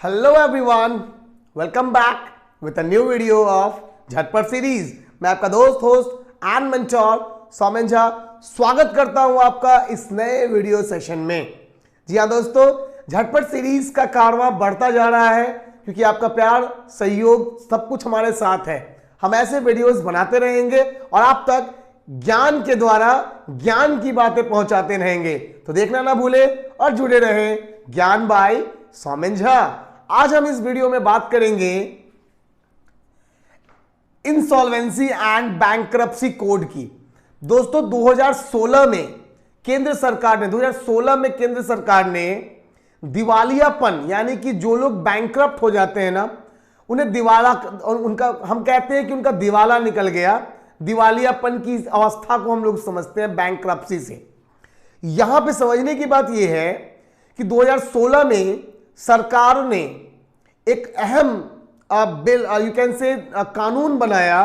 Hello everyone, welcome back with a new video of झटपट series. मैं आपका host and mentor Soumen Jha स्वागत करता हूं आपका इस नए वीडियो सेशन में। जी हाँ दोस्तों, झटपट सीरीज का कारवां बढ़ता जा रहा है क्योंकि आपका प्यार, सहयोग, सब कुछ हमारे साथ है। हम ऐसे वीडियोस बनाते रहेंगे और आप तक ज्ञान के द्वारा ज्ञान की बातें पहुंचाते रहेंगे। तो देखना ना भूले और जुड़े रहें ज्ञान बाय सौमेन झा। आज हम इस वीडियो में बात करेंगे इंसॉल्वेंसी एंड बैंक्रप्सी कोड की। दोस्तों 2016 में केंद्र सरकार ने दिवालियापन यानी कि जो लोग बैंक्रप्ट हो जाते हैं ना, उन्हें दिवाला, उनका हम कहते हैं कि उनका दिवाला निकल गया। दिवालियापन की अवस्था को हम लोग समझते हैं बैंक्रप्सी से। यहां पे समझने की बात यह है कि 2016 में सरकार ने एक अहम बिल, यू कैन से कानून बनाया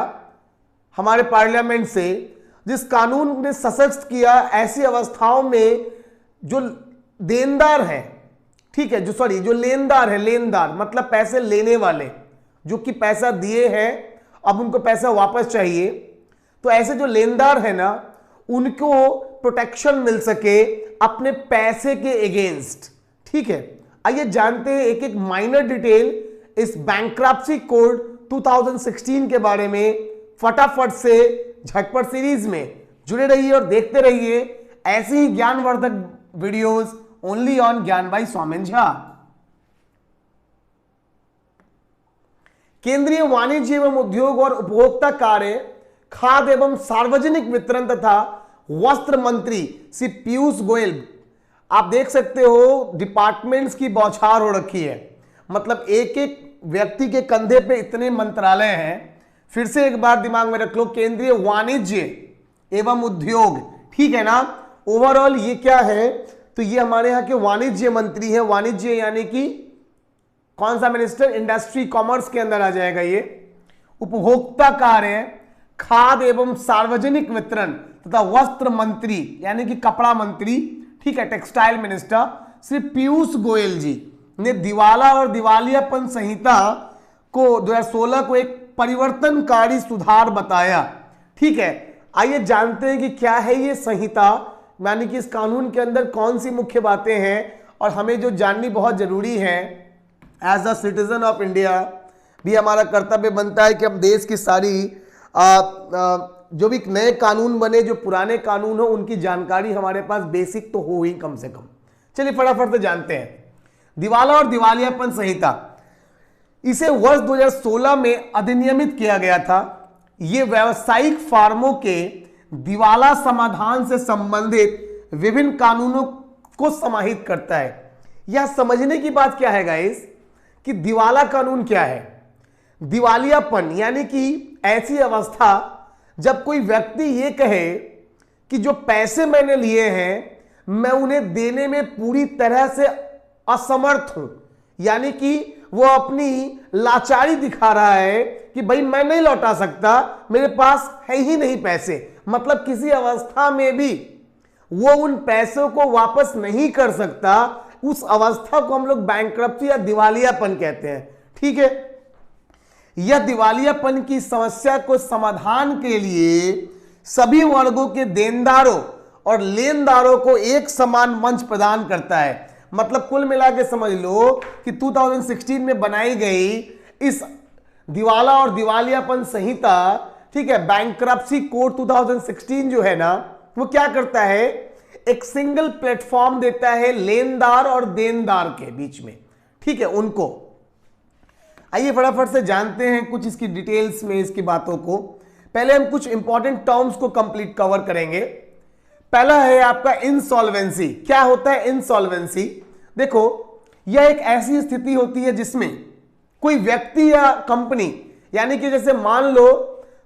हमारे पार्लियामेंट से, जिस कानून ने सशक्त किया ऐसी अवस्थाओं में जो देनदार है, ठीक है, जो लेनदार है, लेनदार मतलब पैसे लेने वाले, जो कि पैसा दिए हैं अब उनको पैसा वापस चाहिए, तो ऐसे जो लेनदार है ना, उनको प्रोटेक्शन मिल सके अपने पैसे के एगेंस्ट। ठीक है, आइए जानते हैं एक एक माइनर डिटेल इस बैंक्रप्सी कोड 2016 के बारे में। फटाफट से झटपट सीरीज में जुड़े रहिए और देखते रहिए ऐसी ही ज्ञानवर्धक वीडियोस ओनली ऑन ज्ञान बाय सौमेन झा। केंद्रीय वाणिज्य एवं उद्योग और उपभोक्ता कार्य, खाद्य एवं सार्वजनिक वितरण तथा वस्त्र मंत्री श्री पीयूष गोयल, आप देख सकते हो डिपार्टमेंट्स की बौछार हो रखी है। मतलब एक एक व्यक्ति के कंधे पे इतने मंत्रालय हैं। फिर से एक बार दिमाग में रख लो, केंद्रीय वाणिज्य एवं उद्योग, ठीक है ना। ओवरऑल ये क्या है, तो ये हमारे यहाँ के वाणिज्य मंत्री हैं। वाणिज्य यानी कि कौन सा मिनिस्टर, इंडस्ट्री कॉमर्स के अंदर आ जाएगा ये। उपभोक्ता कार्य, खाद्य एवं सार्वजनिक वितरण तथा वस्त्र मंत्री यानी कि कपड़ा मंत्री, ठीक है, टेक्सटाइल मिनिस्टर श्री पीयूष गोयल जी ने दिवाला और दिवालियापन संहिता को 2016 को एक परिवर्तनकारी सुधार बताया। ठीक है, आइए जानते हैं कि क्या है ये संहिता, यानी कि इस कानून के अंदर कौन सी मुख्य बातें हैं और हमें जो जाननी बहुत जरूरी है। As a citizen of India भी हमारा कर्तव्य बनता है कि हम देश की सारी जो भी नए कानून बने, जो पुराने कानून हो, उनकी जानकारी हमारे पास बेसिक तो हो ही कम से कम। चलिए फटाफट से जानते हैं दिवाला और दिवालियापन संहिता। इसे वर्ष 2016 में अधिनियमित किया गया था। यह व्यावसायिक फार्मों के दिवाला समाधान से संबंधित विभिन्न कानूनों को समाहित करता है। यह समझने की बात क्या है गाइस कि दिवाला कानून क्या है। दिवालियापन यानी कि ऐसी अवस्था जब कोई व्यक्ति ये कहे कि जो पैसे मैंने लिए हैं मैं उन्हें देने में पूरी तरह से असमर्थ हूं, यानी कि वो अपनी लाचारी दिखा रहा है कि भाई मैं नहीं लौटा सकता, मेरे पास है ही नहीं पैसे। मतलब किसी अवस्था में भी वो उन पैसों को वापस नहीं कर सकता। उस अवस्था को हम लोग बैंक्रप्सी या दिवालियापन कहते हैं। ठीक है, यह दिवालियापन की समस्या को समाधान के लिए सभी वर्गों के देनदारों और लेनदारों को एक समान मंच प्रदान करता है। मतलब कुल मिला के समझ लो कि 2016 में बनाई गई इस दिवाला और दिवालियापन संहिता, ठीक है, बैंक्रप्सी कोड 2016 जो है ना, वो क्या करता है, एक सिंगल प्लेटफॉर्म देता है लेनदार और देनदार के बीच में। ठीक है, उनको आइए फटाफट से जानते हैं कुछ इसकी डिटेल्स में इसकी बातों को। पहले हम कुछ इंपॉर्टेंट टर्म्स को कंप्लीट कवर करेंगे। पहला है आपका इंसॉल्वेंसी। क्या होता है इंसॉल्वेंसी? देखो, यह एक ऐसी स्थिति होती है जिसमें कोई व्यक्ति या कंपनी, यानी कि जैसे मान लो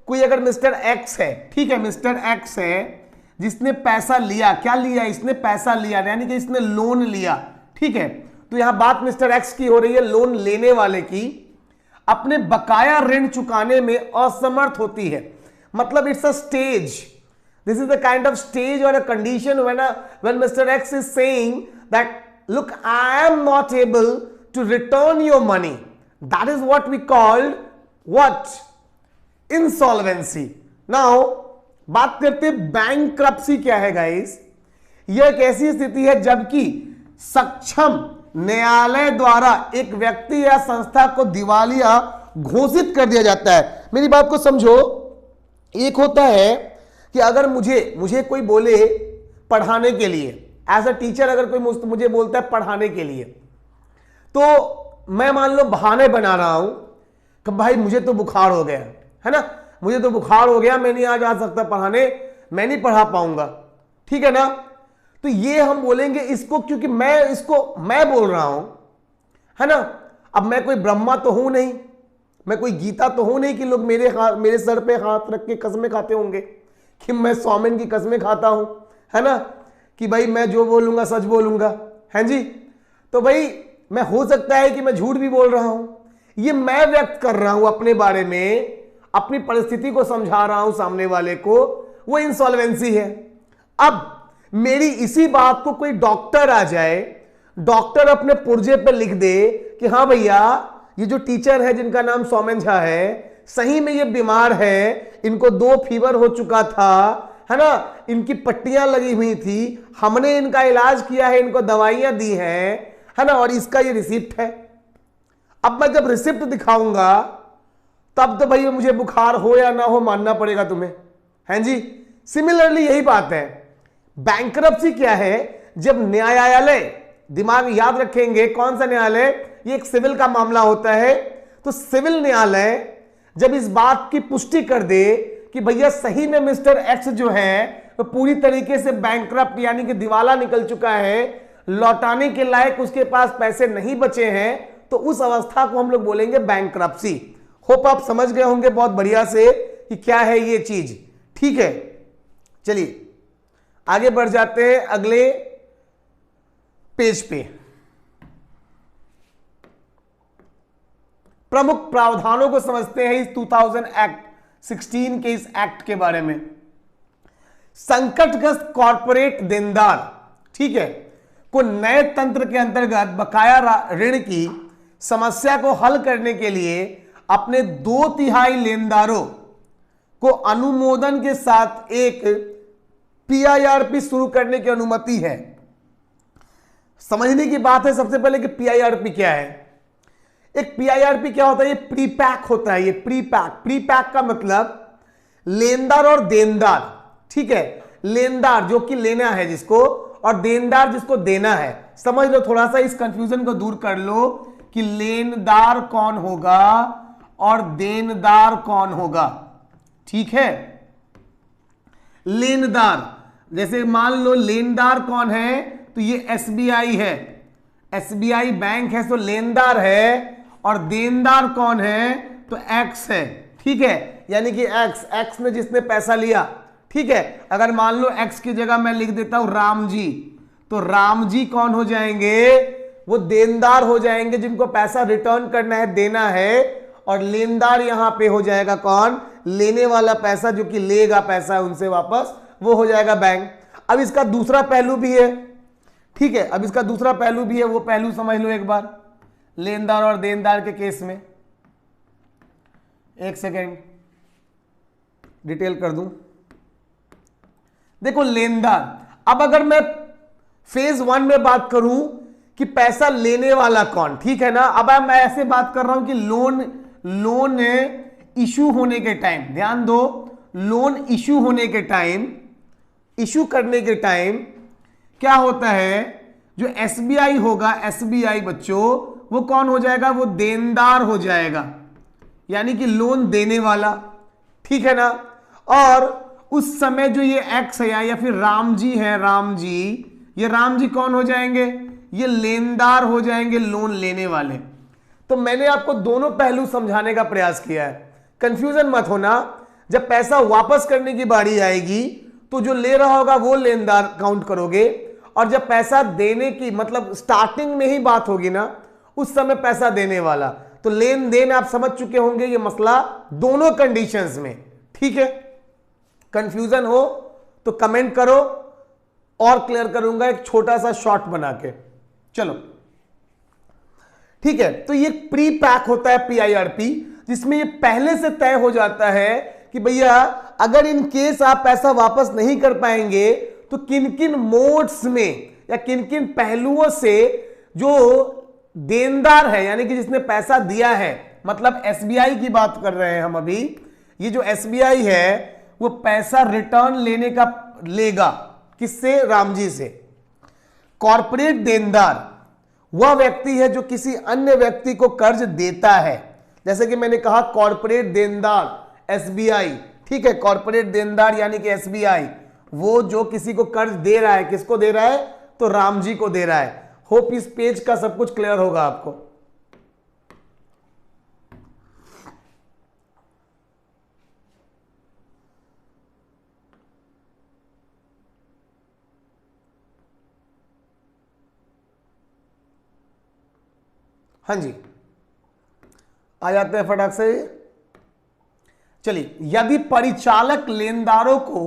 कोई अगर मिस्टर एक्स है, ठीक है, मिस्टर एक्स है जिसने पैसा लिया, क्या लिया, इसने पैसा लिया यानी कि इसने लोन लिया। ठीक है, तो यहां बात मिस्टर एक्स की हो रही है, लोन लेने वाले की अपने बकाया ऋण चुकाने में असमर्थ होती है। मतलब it's a stage, this is the kind of stage और a condition when Mr. X is saying that look, I am not able to return your money. That is what we called what? Insolvency. Now बात करते हैं bankruptcy क्या है guys. यह एक ऐसी स्थिति है जबकि सक्षम न्यायालय द्वारा एक व्यक्ति या संस्था को दिवालिया घोषित कर दिया जाता है। मेरी बात को समझो, एक होता है कि अगर मुझे कोई बोले पढ़ाने के लिए, एज अ टीचर अगर कोई मुझे बोलता है पढ़ाने के लिए, तो मैं मान लो बहाने बना रहा हूं कि भाई मुझे तो बुखार हो गया है ना, मुझे तो बुखार हो गया, मैं नहीं आज आ सकता पढ़ाने, मैं नहीं पढ़ा पाऊंगा, ठीक है ना। तो ये हम बोलेंगे इसको, क्योंकि मैं बोल रहा हूं, है ना। अब मैं कोई ब्रह्मा तो हूं नहीं, मैं कोई गीता तो हूं नहीं कि लोग मेरे सर पे हाथ रख के कसमें खाते होंगे कि मैं सौमेन की कसमें खाता हूं, है ना, कि भाई मैं जो बोलूंगा सच बोलूंगा, है जी। तो भाई मैं, हो सकता है कि मैं झूठ भी बोल रहा हूं, ये मैं व्यक्त कर रहा हूं अपने बारे में, अपनी परिस्थिति को समझा रहा हूं सामने वाले को, वो इंसॉल्वेंसी है। अब मेरी इसी बात को कोई डॉक्टर आ जाए, डॉक्टर अपने पुर्जे पे लिख दे कि हाँ भैया ये जो टीचर है जिनका नाम सौमेन झा है, सही में ये बीमार है, इनको 2 फीवर हो चुका था, है ना, इनकी पट्टियां लगी हुई थी, हमने इनका इलाज किया है, इनको दवाइयां दी हैं, है ना, और इसका ये रिसिप्ट है। अब मैं जब रिसिप्ट दिखाऊंगा तब तो भाई मुझे बुखार हो या ना हो मानना पड़ेगा तुम्हें, हैं जी। सिमिलरली यही बात है, बैंक्रप्सी क्या है, जब न्यायालय, दिमाग याद रखेंगे कौन सा न्यायालय, ये एक सिविल का मामला होता है, तो सिविल न्यायालय जब इस बात की पुष्टि कर दे कि भैया सही में मिस्टर एक्स जो है वो तो पूरी तरीके से बैंक्रप्ट यानी कि दिवाला निकल चुका है, लौटाने के लायक उसके पास पैसे नहीं बचे हैं, तो उस अवस्था को हम लोग बोलेंगे बैंक्रप्सी। होप आप समझ गए होंगे बहुत बढ़िया से कि क्या है ये चीज, ठीक है। चलिए आगे बढ़ जाते हैं अगले पेज पे। प्रमुख प्रावधानों को समझते हैं इस 2016 के इस एक्ट के बारे में। संकटग्रस्त कॉर्पोरेट देनदार, ठीक है, को नए तंत्र के अंतर्गत बकाया ऋण की समस्या को हल करने के लिए अपने 2/3 लेनदारों को अनुमोदन के साथ एक पीआईआरपी शुरू करने की अनुमति है। समझने की बात है सबसे पहले कि पीआईआरपी क्या है। एक पीआईआरपी क्या होता है, ये प्रीपैक होता है, ये प्रीपैक का मतलब लेनदार और देनदार, ठीक है, लेनदार जो कि लेना है जिसको, और देनदार जिसको देना है। समझ लो, थोड़ा सा इस कंफ्यूजन को दूर कर लो कि लेनदार कौन होगा और देनदार कौन होगा, ठीक है। लेनदार, जैसे मान लो लेनदार कौन है, तो ये एसबीआई है, एसबीआई बैंक है, तो लेनदार है, और देनदार कौन है, तो एक्स है, ठीक है, यानी कि एक्स ने जिसने पैसा लिया, ठीक है। अगर मान लो एक्स की जगह मैं लिख देता हूं राम जी, तो राम जी कौन हो जाएंगे, वो देनदार हो जाएंगे जिनको पैसा रिटर्न करना है, देना है, और लेनदार यहां पे हो जाएगा कौन, लेने वाला पैसा जो कि लेगा पैसा उनसे वापस, वो हो जाएगा बैंक। अब इसका दूसरा पहलू भी है, ठीक है, अब इसका दूसरा पहलू भी है, वो पहलू समझ लो एक बार लेनदार और देनदार के केस में। एक सेकेंड डिटेल कर दूं। देखो लेनदार, अब अगर मैं फेज 1 में बात करूं कि पैसा लेने वाला कौन, ठीक है ना। अब मैं ऐसे बात कर रहा हूं कि लोन इशू होने के टाइम, ध्यान दो, लोन इशू होने के टाइम, इशू करने के टाइम क्या होता है, जो एसबीआई होगा, एसबीआई बच्चों, वो कौन हो जाएगा, वो देनदार हो जाएगा, यानी कि लोन देने वाला, ठीक है ना। और उस समय जो ये एक्स है या फिर राम जी है, राम जी, ये राम जी कौन हो जाएंगे, ये लेनदार हो जाएंगे, लोन लेने वाले। तो मैंने आपको दोनों पहलू समझाने का प्रयास किया है, कंफ्यूजन मत होना। जब पैसा वापस करने की बारी आएगी तो जो ले रहा होगा वो लेनदार काउंट करोगे, और जब पैसा देने की मतलब स्टार्टिंग में ही बात होगी ना, उस समय पैसा देने वाला। तो लेन देन आप समझ चुके होंगे ये मसला दोनों कंडीशंस में, ठीक है। कंफ्यूजन हो तो कमेंट करो और क्लियर करूंगा एक छोटा सा शॉर्ट बना के। चलो ठीक है, तो ये प्री पैक होता है पीआईआरपी, जिसमें ये पहले से तय हो जाता है कि भैया अगर इन केस आप पैसा वापस नहीं कर पाएंगे तो किन किन मोड्स में या किन किन पहलुओं से जो देनदार है यानी कि जिसने पैसा दिया है, मतलब एसबीआई की बात कर रहे हैं हम अभी, ये जो एसबीआई है वो पैसा रिटर्न लेने का लेगा किससे? रामजी से। कॉर्पोरेट देनदार वह व्यक्ति है जो किसी अन्य व्यक्ति को कर्ज देता है, जैसे कि मैंने कहा कॉर्पोरेट देनदार एसबीआई, ठीक है, कॉर्पोरेट देनदार यानी कि एसबीआई वो जो किसी को कर्ज दे रहा है, किसको दे रहा है? तो रामजी को दे रहा है। होप इस पेज का सब कुछ क्लियर होगा आपको। हाँ जी, आ जाते हैं फटाक से। चलिए, यदि परिचालक लेनदारों को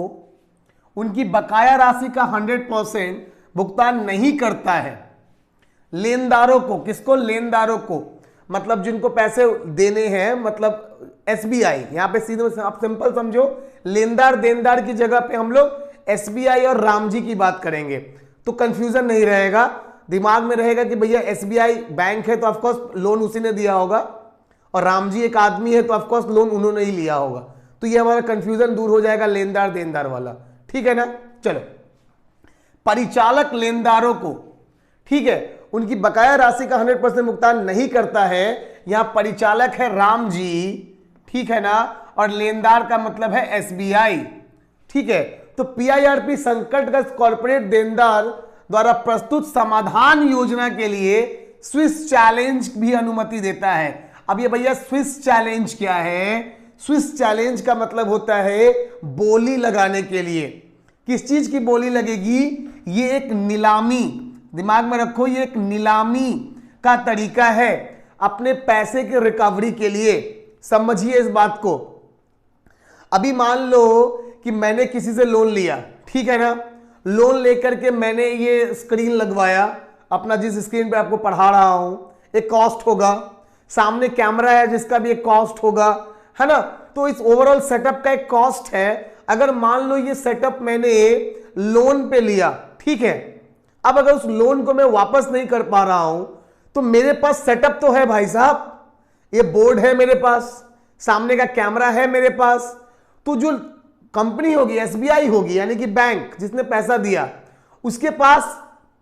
उनकी बकाया राशि का 100% भुगतान नहीं करता है, लेनदारों को, किसको? लेनदारों को, मतलब जिनको पैसे देने हैं, मतलब एसबीआई। यहां पे सीधे आप सिंपल समझो, लेनदार देनदार की जगह पे हम लोग एसबीआई और रामजी की बात करेंगे तो कंफ्यूजन नहीं रहेगा, दिमाग में रहेगा कि भैया एसबीआई बैंक है तो ऑफकोर्स लोन उसी ने दिया होगा और रामजी एक आदमी है तो ऑफकोर्स लोन उन्होंने ही लिया होगा। तो ये हमारा कंफ्यूजन दूर हो जाएगा लेनदार देनदार वाला, ठीक है ना। चलो, परिचालक लेनदारों को, ठीक है, उनकी बकाया राशि का 100% भुगतान नहीं करता है। यहां परिचालक है रामजी, ठीक है ना, और लेनदार का मतलब है एसबीआई, ठीक है। तो पीआईआरपी संकटग्रस्त कॉर्पोरेट देनदार द्वारा प्रस्तुत समाधान योजना के लिए स्विस चैलेंज भी अनुमति देता है। अब ये भैया स्विस चैलेंज क्या है? स्विस चैलेंज का मतलब होता है बोली लगाने के लिए। किस चीज की बोली लगेगी? ये एक नीलामी, दिमाग में रखो, ये एक नीलामी का तरीका है अपने पैसे के रिकवरी के लिए। समझिए इस बात को। अभी मान लो कि मैंने किसी से लोन लिया, ठीक है ना, लोन लेकर के मैंने ये स्क्रीन लगवाया, अपना जिस स्क्रीन पे आपको पढ़ा रहा हूं, एक कॉस्ट होगा, सामने कैमरा है जिसका भी एक कॉस्ट होगा, है ना। तो इस ओवरऑल सेटअप का एक कॉस्ट है। अगर मान लो ये सेटअप मैंने लोन पे लिया, ठीक है, अब अगर उस लोन को मैं वापस नहीं कर पा रहा हूं तो मेरे पास सेटअप तो है भाई साहब, ये बोर्ड है मेरे पास, सामने का कैमरा है मेरे पास। तो जो कंपनी होगी, एसबीआई होगी यानी कि बैंक जिसने पैसा दिया, उसके पास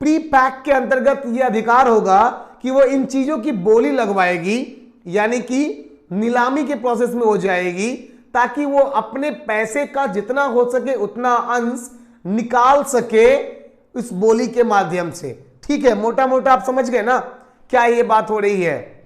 प्री पैक के अंतर्गत यह अधिकार होगा कि वो इन चीजों की बोली लगवाएगी, यानी कि नीलामी के प्रोसेस में हो जाएगी, ताकि वो अपने पैसे का जितना हो सके उतना अंश निकाल सके इस बोली के माध्यम से, ठीक है। मोटा मोटा आप समझ गए ना क्या ये बात हो रही है।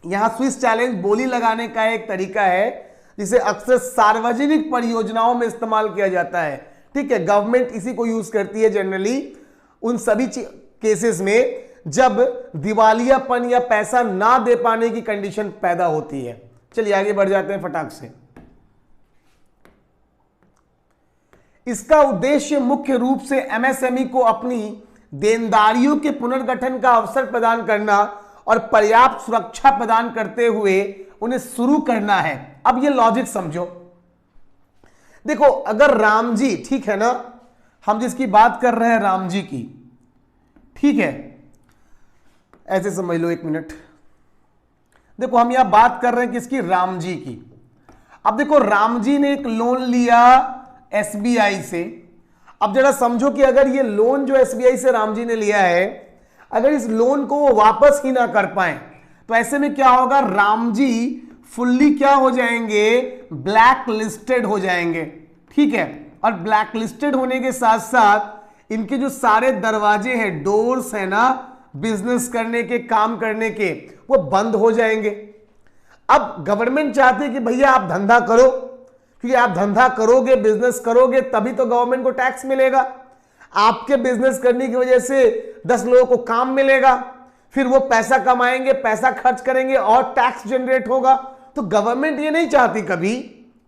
यहां स्विस चैलेंज बोली लगाने का एक तरीका है जिसे अक्सर सार्वजनिक परियोजनाओं में इस्तेमाल किया जाता है, ठीक है। गवर्नमेंट इसी को यूज करती है जनरली उन सभी केसेस में जब दिवालियापन या पैसा ना दे पाने की कंडीशन पैदा होती है। चलिए आगे बढ़ जाते हैं फटाक से। इसका उद्देश्य मुख्य रूप से एमएसएमई को अपनी देनदारियों के पुनर्गठन का अवसर प्रदान करना और पर्याप्त सुरक्षा प्रदान करते हुए उन्हें शुरू करना है। अब ये लॉजिक समझो, देखो अगर रामजी, ठीक है ना, हम जिसकी बात कर रहे हैं रामजी की, ठीक है, ऐसे समझ लो, एक मिनट, देखो हम यहां बात कर रहे हैं किसकी? रामजी की। अब देखो रामजी ने एक लोन लिया एसबीआई से। अब जरा समझो कि अगर ये लोन जो एसबीआई से रामजी ने लिया है, अगर इस लोन को वो वापस ही ना कर पाए तो ऐसे में क्या होगा? रामजी फुल्ली क्या हो जाएंगे? ब्लैक लिस्टेड हो जाएंगे, ठीक है। और ब्लैक लिस्टेड होने के साथ साथ इनके जो सारे दरवाजे हैं, डोर्स है ना, बिजनेस करने के, काम करने के, वो बंद हो जाएंगे। अब गवर्नमेंट चाहती है कि भैया आप धंधा करो, क्योंकि आप धंधा करोगे, बिजनेस करोगे तभी तो गवर्नमेंट को टैक्स मिलेगा। आपके बिजनेस करने की वजह से 10 लोगों को काम मिलेगा, फिर वो पैसा कमाएंगे, पैसा खर्च करेंगे और टैक्स जनरेट होगा। तो गवर्नमेंट ये नहीं चाहती कभी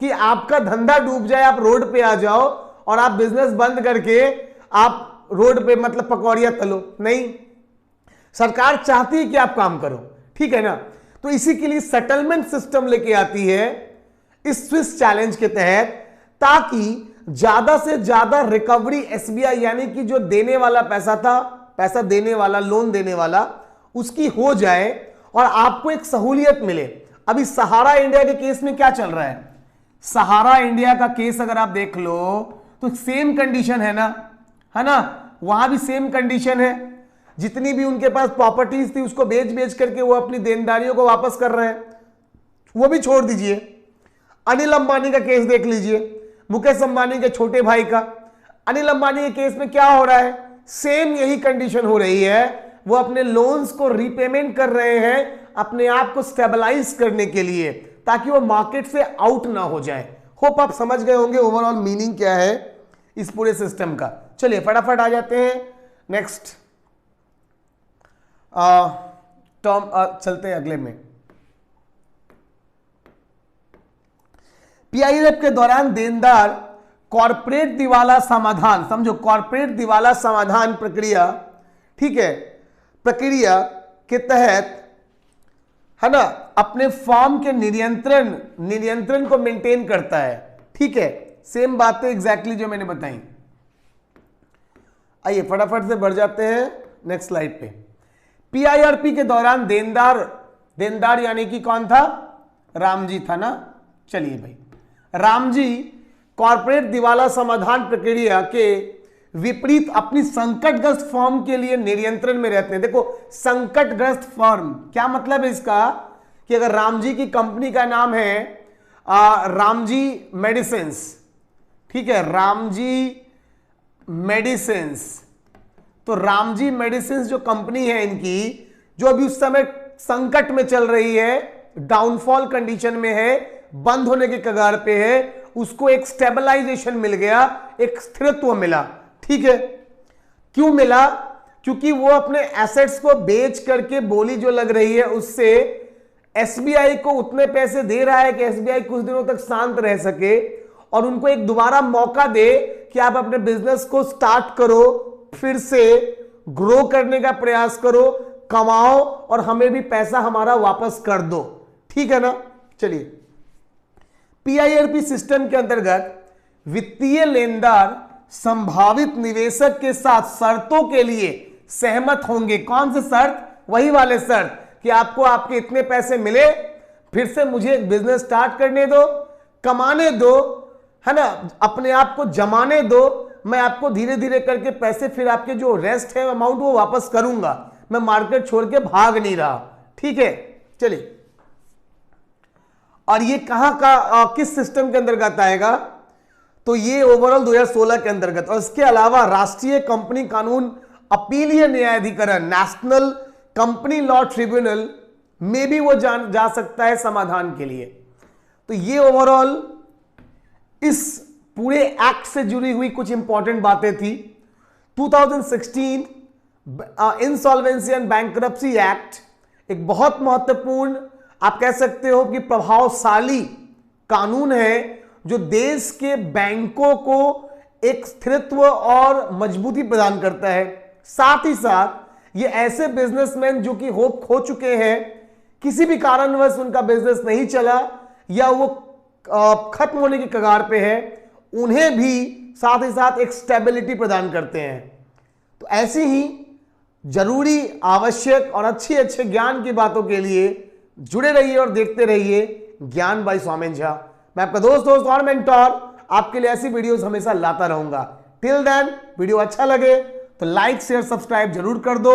कि आपका धंधा डूब जाए, आप रोड पे आ जाओ और आप बिजनेस बंद करके आप रोड पे मतलब पकौड़ियां तलो। नहीं, सरकार चाहती है कि आप काम करो, ठीक है ना। तो इसी के लिए सेटलमेंट सिस्टम लेके आती है इस स्विस चैलेंज के तहत, ताकि ज्यादा से ज्यादा रिकवरी एसबीआई यानी कि जो देने वाला पैसा था, पैसा देने वाला, लोन देने वाला, उसकी हो जाए और आपको एक सहूलियत मिले। अभी सहारा इंडिया के केस में क्या चल रहा है, सहारा इंडिया का केस अगर आप देख लो तो सेम कंडीशन है ना, वहां भी सेम कंडीशन है। जितनी भी उनके पास प्रॉपर्टीज थी उसको बेच करके वो अपनी देनदारियों को वापस कर रहे हैं। वो भी छोड़ दीजिए, अनिल अंबानी का केस देख लीजिए, मुकेश अंबानी के छोटे भाई का। अनिल अंबानी के केस में क्या हो रहा है, सेम यही कंडीशन हो रही है। वो अपने लोन्स को रीपेमेंट कर रहे हैं अपने आप को स्टेबलाइज करने के लिए, ताकि वो मार्केट से आउट ना हो जाए। होप आप समझ गए होंगे ओवरऑल मीनिंग क्या है इस पूरे सिस्टम का। चलिए फटाफट आ जाते हैं नेक्स्ट टर्म, चलते हैं अगले में। पीआईएफ के दौरान देनदार कॉर्पोरेट दिवाला समाधान, समझो कॉर्पोरेट दिवाला समाधान प्रक्रिया, ठीक है, प्रक्रिया के तहत है ना, अपने फॉर्म के नियंत्रण को मेंटेन करता है। ठीक है, सेम बातें एग्जैक्टली जो मैंने बताई। आइए फटाफट से बढ़ जाते हैं नेक्स्ट स्लाइड पे। पीआईआरपी के दौरान देनदार यानी कि कौन था, रामजी था ना। चलिए भाई, रामजी कॉर्पोरेट दिवाला समाधान प्रक्रिया के विपरीत अपनी संकटग्रस्त फर्म के लिए नियंत्रण में रहते हैं। देखो संकटग्रस्त फर्म क्या मतलब है इसका, कि अगर रामजी की कंपनी का नाम है रामजी मेडिसिन्स, ठीक है, रामजी मेडिसिन्स, तो रामजी मेडिसिन्स जो कंपनी है इनकी, जो अभी उस समय संकट में चल रही है, डाउनफॉल कंडीशन में है, बंद होने के कगार पे है, उसको एक स्टेबलाइजेशन मिल गया, एक स्थिरत्व मिला। ठीक है, क्यों मिला, क्योंकि वो अपने एसेट्स को बेच करके बोली जो लग रही है उससे एसबीआई को उतने पैसे दे रहा है कि एसबीआई कुछ दिनों तक शांत रह सके और उनको एक दोबारा मौका दे कि आप अपने बिजनेस को स्टार्ट करो, फिर से ग्रो करने का प्रयास करो, कमाओ और हमें भी पैसा हमारा वापस कर दो। ठीक है ना। चलिए, पीआईआरपी सिस्टम के अंतर्गत वित्तीय लेनदार संभावित निवेशक के साथ शर्तों के लिए सहमत होंगे। कौन से शर्त, वही वाले शर्त कि आपको आपके इतने पैसे मिले, फिर से मुझे एक बिजनेस स्टार्ट करने दो, कमाने दो, है ना, अपने आप को जमाने दो, मैं आपको धीरे धीरे करके पैसे, फिर आपके जो रेस्ट है अमाउंट वो वापस करूंगा, मैं मार्केट छोड़ के भाग नहीं रहा। ठीक है, चलिए, और ये कहां का किस सिस्टम के अंतर्गत आएगा, तो ये ओवरऑल 2016 के अंतर्गत। और इसके अलावा राष्ट्रीय कंपनी कानून अपीलीय न्यायाधिकरण, नेशनल कंपनी लॉ ट्रिब्यूनल में भी वो जा सकता है समाधान के लिए। तो ये ओवरऑल इस पूरे एक्ट से जुड़ी हुई कुछ इंपॉर्टेंट बातें थी। 2016 इंसॉल्वेंसी एंड बैंक्रप्सी एक्ट एक बहुत महत्वपूर्ण, आप कह सकते हो कि प्रभावशाली कानून है, जो देश के बैंकों को एक स्थिरत्व और मजबूती प्रदान करता है। साथ ही साथ ये ऐसे बिजनेसमैन जो कि होप खो चुके हैं, किसी भी कारणवश उनका बिजनेस नहीं चला या वो खत्म होने की कगार पे है, उन्हें भी साथ ही साथ एक स्टेबिलिटी प्रदान करते हैं। तो ऐसी ही जरूरी, आवश्यक और अच्छे ज्ञान की बातों के लिए जुड़े रहिए और देखते रहिए ज्ञान बाय सौमेन झा। मैं आपका दोस्त और मेंटोर आपके लिए ऐसी वीडियोस हमेशा लाता रहूंगा। टिल देन, वीडियो अच्छा लगे तो लाइक शेयर सब्सक्राइब जरूर कर दो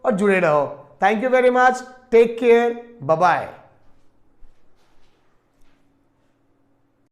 और जुड़े रहो। Thank you very much, take care, bye bye.